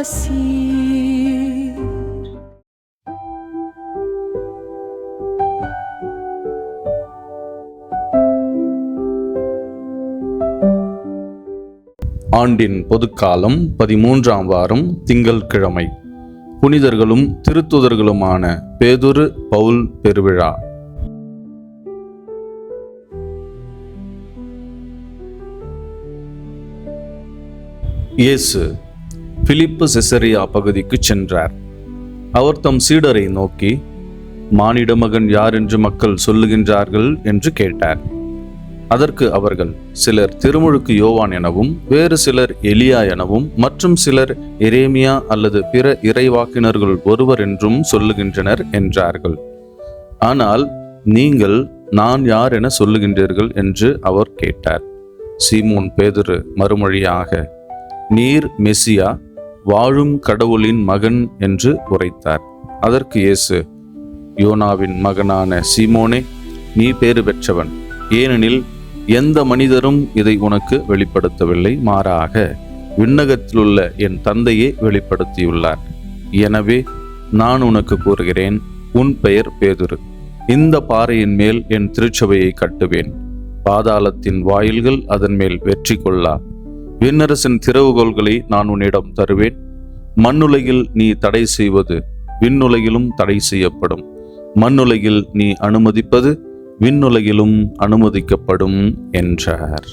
ஆசீர். ஆண்டின் பொதுக்காலம் 13ஆம் வாரம் திங்கள்கிழமை. புனிதர்களும் திருத்துதர்களுமான பேதுரு, பவுல் பெருவிழா. இயேசு பிலிப்பு செசரியா பகுதிக்கு சென்றார். அவர் தம் சீடரை நோக்கி, மானிட மகன் யார் என்று மக்கள் சொல்லுகின்றார்கள் என்று கேட்டார். அதற்கு அவர்கள், சிலர் திருமுழுக்கு யோவான் எனவும், வேறு சிலர் எலியா எனவும், மற்றும் சிலர் எரேமியா அல்லது பிற இறைவாக்கினர்கள் ஒருவர் என்றும் சொல்லுகின்றனர் என்றார்கள். ஆனால் நீங்கள் நான் யார் என சொல்லுகின்றீர்கள் என்று அவர் கேட்டார். சீமோன் பேதுரு மறுமொழியாக, நீர் மெசியா, வாழும் கடவுளின் மகன் என்று உரைத்தார். அதற்கு இயேசு, யோனாவின் மகனான சீமோனே, நீ பேறு பெற்றவன். ஏனெனில் எந்த மனிதரும் இதை உனக்கு வெளிப்படுத்தவில்லை, மாறாக விண்ணகத்திலுள்ள என் தந்தையே வெளிப்படுத்தியுள்ளார். எனவே நான் உனக்கு கூறுகிறேன், உன் பெயர் பேதுரு. இந்த பாறையின் மேல் என் திருச்சபையை கட்டுவேன். பாதாளத்தின் வாயில்கள் அதன் மேல் வெற்றி கொள்ளா. விண்ணரசின் திறவுகோல்களை நான் உன்னிடம் தருவேன். மண்ணுலகில் நீ தடை செய்வது விண்ணுலகிலும் தடை செய்யப்படும். மண்ணுலகில் நீ அனுமதிப்பது விண்ணுலகிலும் அனுமதிக்கப்படும் என்றார்.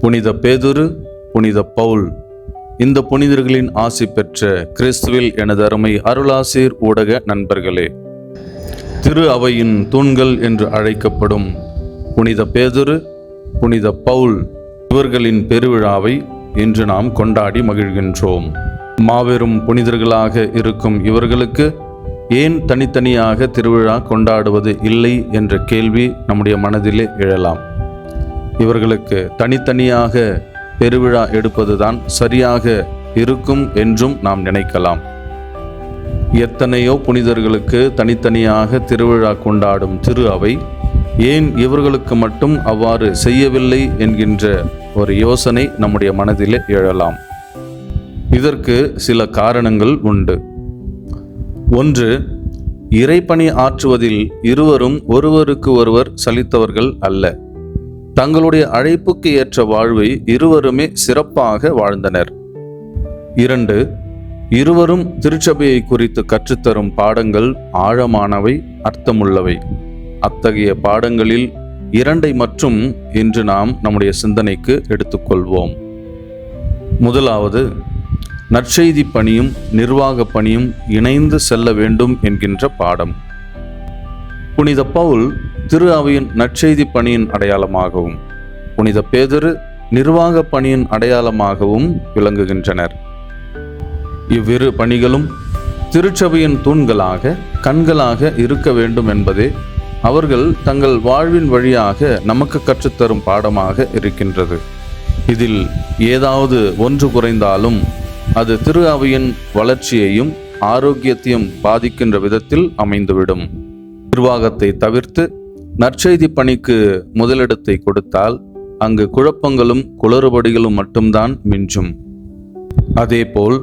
புனித பேதுரு, புனித பவுல், இந்த புனிதர்களின் ஆசி பெற்ற கிறிஸ்துவில் எனது அருமை அருளாசீர் ஊடக நண்பர்களே, திரு அவையின் தூண்கள் என்று அழைக்கப்படும் புனித பேதுரு, புனித பவுல் இவர்களின் பெருவிழாவை இன்று நாம் கொண்டாடி மகிழ்கின்றோம். மாபெரும் புனிதர்களாக இருக்கும் இவர்களுக்கு ஏன் தனித்தனியாக திருவிழா கொண்டாடுவது இல்லை என்ற கேள்வி நம்முடைய மனதிலே எழலாம். இவர்களுக்கு தனித்தனியாக பெருவிழா எடுப்பதுதான் சரியாக இருக்கும் என்றும் நாம் நினைக்கலாம். எத்தனையோ புனிதர்களுக்கு தனித்தனியாக திருவிழா கொண்டாடும் திரு அவை ஏன் இவர்களுக்கு மட்டும் அவ்வாறு செய்யவில்லை என்கின்ற ஒரு யோசனை நம்முடைய மனதிலே எழலாம். இதற்கு சில காரணங்கள் உண்டு. ஒன்று, இறைப்பணி ஆற்றுவதில் இருவரும் ஒருவருக்கு ஒருவர் சலித்தவர்கள் அல்ல. தங்களுடைய அழைப்புக்கு ஏற்ற வாழ்வை இருவருமே சிறப்பாக வாழ்ந்தனர். 2, இருவரும் திருச்சபையை குறித்து கற்றுத்தரும் பாடங்கள் ஆழமானவை, அர்த்தமுள்ளவை. அத்தகைய பாடங்களில் 2 மட்டும் இன்று நாம் நம்முடைய சிந்தனைக்கு எடுத்துக்கொள்வோம். முதலாவது, நற்செய்தி பணியும் நிர்வாக பணியும் இணைந்து செல்ல வேண்டும் என்கின்ற பாடம். புனித பவுல் திரு அவையின் நற்செய்தி பணியின் அடையாளமாகவும், புனித பேதுரு நிர்வாக பணியின் அடையாளமாகவும் விளங்குகின்றனர். இவ்விரு பணிகளும் திருச்சபையின் தூண்களாக, கண்களாக இருக்க வேண்டும் என்பதே அவர்கள் தங்கள் வாழ்வின் வழியாக நமக்கு கற்றுத்தரும் பாடமாக இருக்கின்றது. இதில் ஏதாவது ஒன்று குறைந்தாலும் அது திரு அவையின் வளர்ச்சியையும் ஆரோக்கியத்தையும் பாதிக்கின்ற விதத்தில் அமைந்துவிடும். நிர்வாகத்தை தவிர்த்து நற்செய்தி பணிக்கு முதலிடத்தை கொடுத்தால் அங்கு குழப்பங்களும் குளறுபடிகளும் மட்டும்தான் மிஞ்சும். அதேபோல்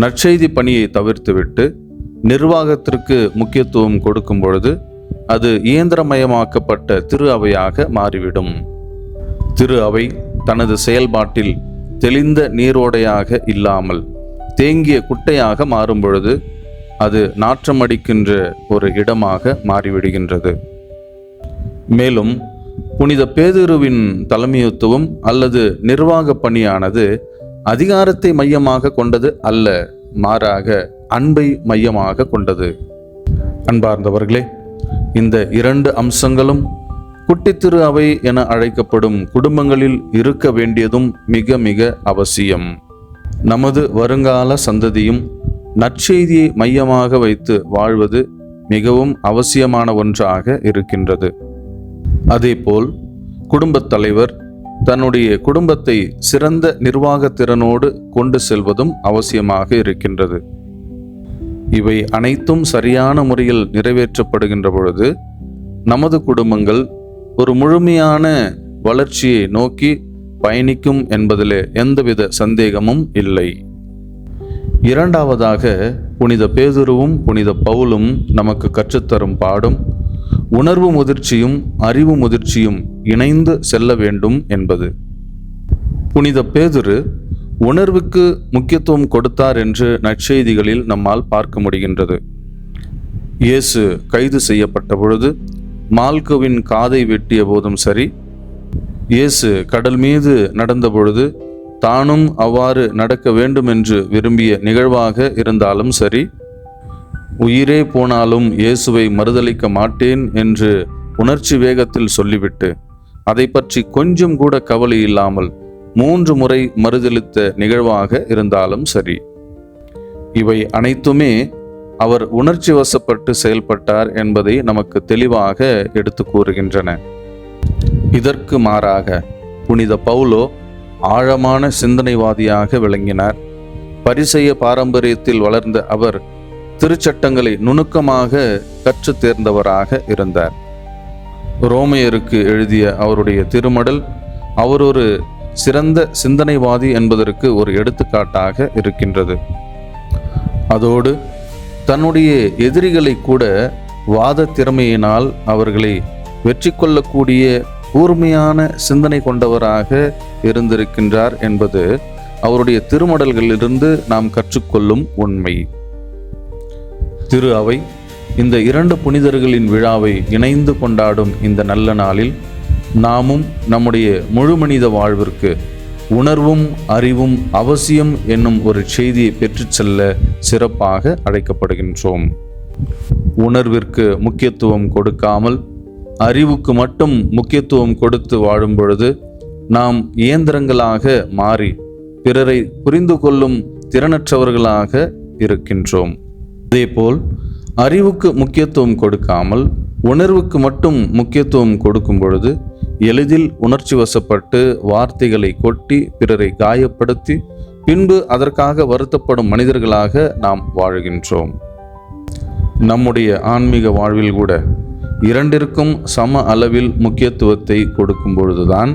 நற்செய்தி பணியை தவிர்த்துவிட்டு நிர்வாகத்திற்கு முக்கியத்துவம் கொடுக்கும் பொழுது அது இயந்திரமயமாக்கப்பட்ட திரு அவையாக மாறிவிடும். திரு அவை தனது செயல்பாட்டில் தெளிந்த நீரோடையாக இல்லாமல் தேங்கிய குட்டையாக மாறும் பொழுது அது நாற்றமடிக்கின்ற ஒரு இடமாக மாறிவிடுகின்றது. மேலும் புனித பேதுருவின் தலைமைத்துவம் அல்லது நிர்வாக பணியானது அதிகாரத்தை மையமாக கொண்டது அல்ல, மாறாக அன்பை மையமாக கொண்டது. அன்பார்ந்தவர்களே, இந்த 2 அம்சங்களும் குட்டி திரு அவை என அழைக்கப்படும் குடும்பங்களில் இருக்க வேண்டியதும் மிக மிக அவசியம். நமது வருங்கால சந்ததியும் நற்செய்தியை மையமாக வைத்து வாழ்வது மிகவும் அவசியமான ஒன்றாக இருக்கின்றது. அதேபோல் குடும்பத் தலைவர் தன்னுடைய குடும்பத்தை சிறந்த நிர்வாகத்திறனோடு கொண்டு செல்வதும் அவசியமாக இருக்கின்றது. இவை அனைத்தும் சரியான முறையில் நிறைவேற்றப்படுகின்ற பொழுது நமது குடும்பங்கள் ஒரு முழுமையான வளர்ச்சியை நோக்கி பயணிக்கும் என்பதிலே எந்தவித சந்தேகமும் இல்லை. இரண்டாவதாக, புனித பேதுருவும் புனித பவுலும் நமக்கு கற்றுத்தரும் பாடம் உணர்வு முதிர்ச்சியும் அறிவு முதிர்ச்சியும் இணைந்து செல்ல வேண்டும் என்பது. புனித பேதுரு உணர்வுக்கு முக்கியத்துவம் கொடுத்தார் என்று நற்செய்திகளில் நம்மால் பார்க்க முடிகின்றது. இயேசு கைது செய்யப்பட்ட பொழுது மால்குவின் காதை வெட்டிய போதும் சரி, இயேசு கடல் மீது நடந்த பொழுது தானும் அவ்வாறு நடக்க வேண்டும் என்று விரும்பிய நிகழ்வாக இருந்தாலும் சரி, உயிரே போனாலும் இயேசுவை மறுதலிக்க மாட்டேன் என்று உணர்ச்சி வேகத்தில் சொல்லிவிட்டு அதை பற்றி கொஞ்சம் கூட கவலை இல்லாமல் 3 முறை மறுதலித்த நிகழ்வாக இருந்தாலும் சரி, இவை அனைத்துமே அவர் உணர்ச்சி வசப்பட்டு செயல்பட்டார் என்பதை நமக்கு தெளிவாக எடுத்து கூறுகின்றன. இதற்கு மாறாக புனித பவுலோ ஆழமான சிந்தனைவாதியாக விளங்கினார். பரிசேய பாரம்பரியத்தில் வளர்ந்த அவர் திருச்சட்டங்களை நுணுக்கமாக கற்று தேர்ந்தவராக இருந்தார். ரோமையருக்கு எழுதிய அவருடைய திருமடல் அவர் ஒரு சிறந்த சிந்தனைவாதி என்பதற்கு ஒரு எடுத்துக்காட்டாக இருக்கின்றது. அதோடு தன்னுடைய எதிரிகளை கூட வாத திறமையினால் அவர்களை வெற்றி கொள்ளக்கூடிய கூர்மையான சிந்தனை கொண்டவராக இருந்திருக்கின்றார் என்பது அவருடைய திருமடல்களிலிருந்து நாம் கற்றுக்கொள்ளும் உண்மை. திரு அவை இந்த 2 புனிதர்களின் விழாவை இணைந்து கொண்டாடும் இந்த நல்ல நாளில் நாமும் நம்முடைய முழு மனித வாழ்விற்கு உணர்வும் அறிவும் அவசியம் என்னும் ஒரு செய்தியை பெற்றுச் செல்ல சிறப்பாக அழைக்கப்படுகின்றோம். உணர்விற்கு முக்கியத்துவம் கொடுக்காமல் அறிவுக்கு மட்டும் முக்கியத்துவம் கொடுத்து வாழும் பொழுது நாம் இயந்திரங்களாக மாறி பிறரை புரிந்து கொள்ளும் திறனற்றவர்களாக இருக்கின்றோம். அதேபோல் அறிவுக்கு முக்கியத்துவம் கொடுக்காமல் உணர்வுக்கு மட்டும் முக்கியத்துவம் கொடுக்கும் பொழுது எளிதில் உணர்ச்சி வசப்பட்டு வார்த்தைகளை கொட்டி பிறரை காயப்படுத்தி பின்பு அதற்காக வருத்தப்படும் மனிதர்களாக நாம் வாழ்கின்றோம். நம்முடைய ஆன்மீக வாழ்வில் கூட இரண்டிற்கும் சம அளவில் முக்கியத்துவத்தை கொடுக்கும் பொழுதுதான்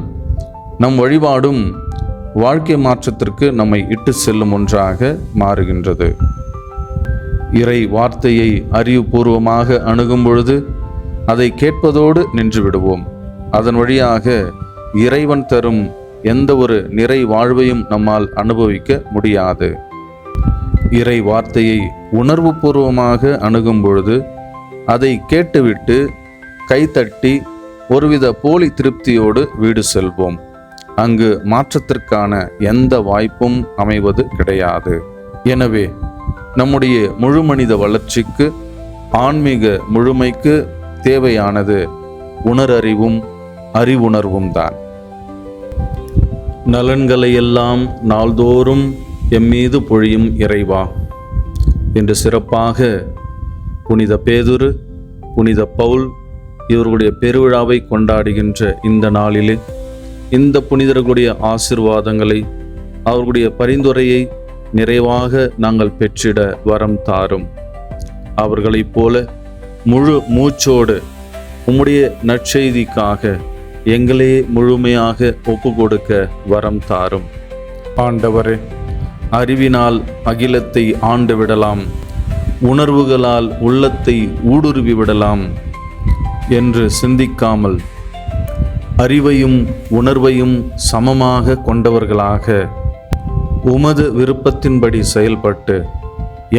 நம் வழிபாடும் வாழ்க்கை மாற்றத்திற்கு நம்மை இட்டு செல்லும் ஒன்றாக மாறுகின்றது. இறை வார்த்தையை அறிவுபூர்வமாக அணுகும் பொழுது அதை கேட்பதோடு நின்று விடுவோம். அதன் வழியாக இறைவன் தரும் எந்த ஒரு நிறை வாழ்வையும் நம்மால் அனுபவிக்க முடியாது. இறை வார்த்தையை உணர்வு பூர்வமாக அணுகும் பொழுது அதை கேட்டுவிட்டு கைத்தட்டி ஒருவித போலி திருப்தியோடு வீடு செல்வோம். அங்கு மாற்றத்திற்கான எந்த வாய்ப்பும் அமைவது கிடையாது. எனவே நம்முடைய முழு மனித வளர்ச்சிக்கு, ஆன்மீக முழுமைக்கு தேவையானது உணரறிவும் அறிவுணர்வும் தான். நலன்களை எல்லாம் நாள்தோறும் எம்மீது பொழியும் இறைவா என்று சிறப்பாக புனித பேதுரு, புனித பவுல் இவர்களுடைய பெருவிழாவை கொண்டாடுகின்ற இந்த நாளிலே இந்த புனிதர்களுடைய ஆசீர்வாதங்களை, அவர்களுடைய பரிந்துரையை நிறைவாக நாங்கள் பெற்றிட வரம் தாரும். அவர்களைப் போல முழு மூச்சோடு உம்முடைய நற்செய்திக்காக எங்களே முழுமையாக ஒப்பு கொடுக்க வரம் தாரும். ஆண்டவரே, அறிவினால் அகிலத்தை ஆண்டு விடலாம், உணர்வுகளால் உள்ளத்தை ஊடுருவி விடலாம் என்று சிந்திக்காமல் அறிவையும் உணர்வையும் சமமாக கொண்டவர்களாக உமது விருப்பத்தின்படி செயல்பட்டு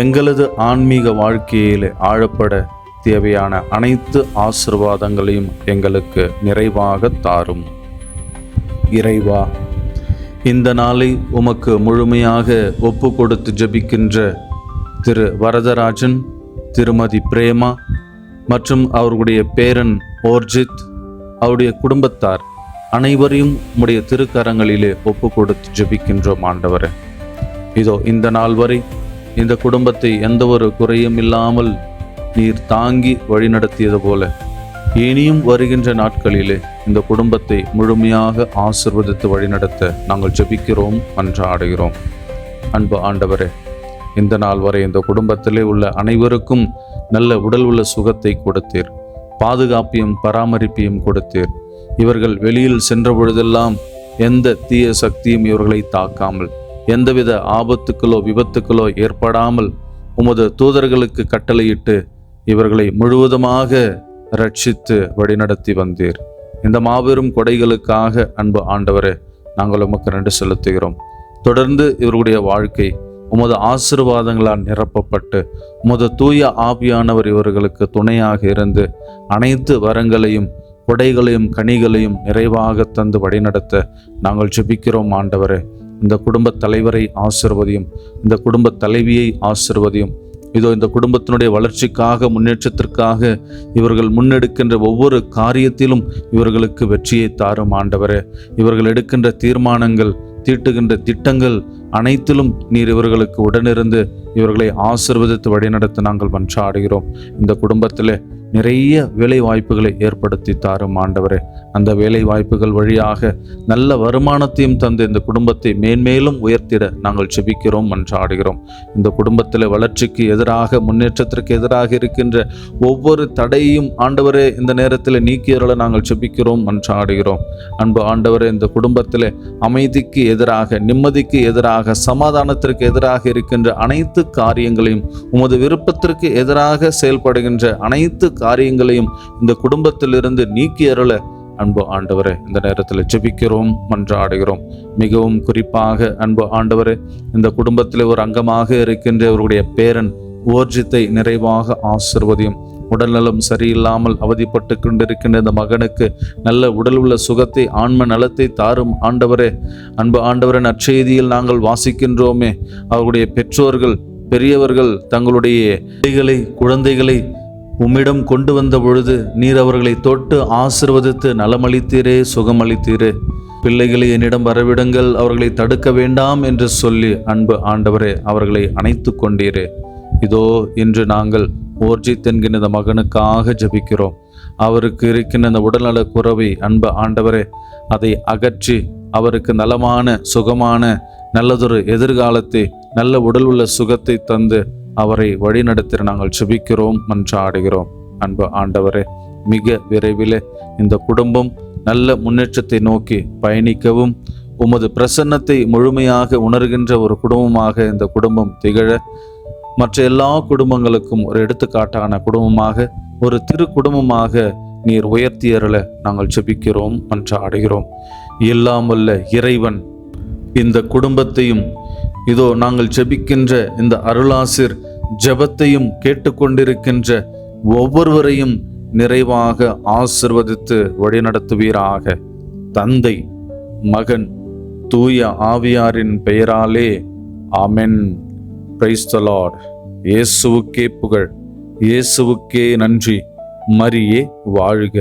எங்களது ஆன்மீக வாழ்க்கையில் ஆழப்பட தேவையான அனைத்து ஆசீர்வாதங்களையும் எங்களுக்கு நிறைவாக தாரும். இறைவா, இந்த நாளை உமக்கு முழுமையாக ஒப்பு கொடுத்து ஜெபிக்கின்ற திரு வரதராஜன், திருமதி பிரேமா மற்றும் அவர்களுடைய பேரன் ஓர்ஜித், அவருடைய குடும்பத்தார் அனைவரையும் உம்முடைய திருக்கரங்களிலே ஒப்பு கொடுத்து ஜெபிக்கின்றோம். ஆண்டவரே, இதோ இந்த நாள் வரை இந்த குடும்பத்தை எந்த ஒரு குறையும் இல்லாமல் நீர் தாங்கி வழிநடத்தியது போல இனியும் வருகின்ற நாட்களிலே இந்த குடும்பத்தை முழுமையாக ஆசீர்வதித்து வழிநடத்த நாங்கள் ஜெபிக்கிறோம், மன்றாடுகிறோம். அன்பு ஆண்டவரே, இந்த நாள் வரை இந்த குடும்பத்திலே உள்ள அனைவருக்கும் நல்ல உடல் உள்ள சுகத்தை கொடுத்தீர், பாதுகாப்பையும் பராமரிப்பையும் கொடுத்தீர். இவர்கள் வெளியில் சென்ற பொழுதெல்லாம் எந்த தீய சக்தியும் இவர்களை தாக்காமல், எந்தவித ஆபத்துக்களோ விபத்துக்களோ ஏற்படாமல் உமது தூதர்களுக்கு கட்டளையிட்டு இவர்களை முழுவதுமாக ரட்சித்து வழிநடத்தி வந்தீர். இந்த மாபெரும் கொடைகளுக்காக அன்பு ஆண்டவரே, நாங்கள் உமக்கு நன்றி செலுத்துகிறோம். தொடர்ந்து இவர்களுடைய வாழ்க்கை உமது ஆசீர்வாதங்களால் நிரப்பப்பட்டு உமது தூய ஆவியானவர் இவர்களுக்கு துணையாக இருந்து அனைத்து வரங்களையும் கொடைகளையும் கனிகளையும் நிறைவாக தந்து வழிநடத்த நாங்கள் ஜெபிக்கிறோம். ஆண்டவரே, இந்த குடும்ப தலைவரை ஆசீர்வதியும், இந்த குடும்ப தலைவியை ஆசீர்வதியும். இதோ இந்த குடும்பத்தினுடைய வளர்ச்சிக்காக, முன்னேற்றத்திற்காக இவர்கள் முன்னெடுக்கின்ற ஒவ்வொரு காரியத்திலும் இவர்களுக்கு வெற்றியை தாரும். ஆண்டவரே, இவர்கள் எடுக்கின்ற தீர்மானங்கள், தீட்டுகின்ற திட்டங்கள் அனைத்திலும் நீர் இவர்களுக்கு உடனிருந்து இவர்களை ஆசீர்வதித்து வழிநடத்த நாங்கள் மன்றாடுகிறோம். இந்த குடும்பத்தில் நிறைய வேலை வாய்ப்புகளை ஏற்படுத்தி தாரும் ஆண்டவரே. அந்த வேலை வாய்ப்புகள் வழியாக நல்ல வருமானத்தையும் தந்து இந்த குடும்பத்தை மேன்மேலும் உயர்த்திட நாங்கள் ஜெபிக்கிறோம், மன்றாடுகிறோம். இந்த குடும்பத்தில் வளர்ச்சிக்கு எதிராக, முன்னேற்றத்திற்கு எதிராக இருக்கின்ற ஒவ்வொரு தடையையும் ஆண்டவரே இந்த நேரத்தில் நீக்கியறல நாங்கள் ஜெபிக்கிறோம், மன்றாடுகிறோம். அன்பு ஆண்டவரே, இந்த குடும்பத்தில் அமைதிக்கு எதிராக, நிம்மதிக்கு எதிராக, சமாதானத்திற்கு எதிராக இருக்கின்ற அனைத்து காரியங்களையும், உமது விருப்பத்திற்கு எதிராக செயல்படுகின்ற அனைத்து காரியங்களையும் இந்த குடும்பத்திலிருந்து நீக்கி அருள அன்பு ஆண்டவரே இந்த நேரத்தில் ஜெபிக்கிறோம், மன்றாடுகிறோம். மிகவும் குறிப்பாக அன்பு ஆண்டவரே, இந்த குடும்பத்தில் ஒரு அங்கமாக இருக்கின்ற அவருடைய பேரன் ஓர்ஜித்தை நிறைவாக ஆசீர்வதியும். உடல்நலம் சரியில்லாமல் அவதிப்பட்டு கொண்டிருக்கின்ற இந்த மகனுக்கு நல்ல உடல் உள்ள சுகத்தை, ஆன்ம நலத்தை தாரும் ஆண்டவரே. அன்பு ஆண்டவரே, நற்செய்தியில் நாங்கள் வாசிக்கின்றோமே, அவருடைய பெற்றோர்கள், பெரியவர்கள் தங்களுடைய குழந்தைகளை உம்மிடம் கொண்டு வந்த பொழுது நீர் அவர்களை தொட்டு ஆசீர்வதித்து நலமளித்தீரே, சுகமளித்தீரே. பிள்ளைகளை என்னிடம் வரவிடுங்கள், அவர்களை தடுக்க வேண்டாம் என்று சொல்லி அன்பு ஆண்டவரே அவர்களை அணைத்து கொண்டீரே. இதோ இன்று நாங்கள் ஓர்ஜித் என்கின்ற இந்த மகனுக்காக ஜெபிக்கிறோம். அவருக்கு இருக்கின்ற இந்த உடல்நல குறைவை அன்பு ஆண்டவரே அதை அகற்றி அவருக்கு நலமான, சுகமான, நல்லதொரு எதிர்காலத்தை, நல்ல உடல் உள்ள சுகத்தை தந்து அவரை வழிநடத்த நாங்கள் ஜெபிக்கிறோம், மன்றாடுகிறோம். அன்பு ஆண்டவரே, மிக விரைவில் இந்த குடும்பம் நல்ல முன்னேற்றத்தை நோக்கி பயணிக்கவும், உமது பிரசன்னத்தை முழுமையாக உணர்கின்ற ஒரு குடும்பமாக இந்த குடும்பம் திகழ, மற்ற எல்லா குடும்பங்களுக்கும் ஒரு எடுத்துக்காட்டான குடும்பமாக, ஒரு திரு குடும்பமாக நீர் உயர்த்தியறல நாங்கள் ஜெபிக்கிறோம், மன்றாடுகிறோம். எல்லாம் வல்ல இறைவன் இந்த குடும்பத்தையும், இதோ நாங்கள் ஜெபிக்கின்ற இந்த அருளாசிர் ஜெபத்தையும் கேட்டுக்கொண்டிருக்கின்ற ஒவ்வொருவரையும் நிறைவாக ஆசீர்வதித்து வழிநடத்துவீராக. தந்தை, மகன், தூய ஆவியாரின் பெயராலே ஆமென். Praise the Lord. இயேசுவுக்கே புகழ், இயேசுவுக்கே நன்றி. மரியே வாழ்க.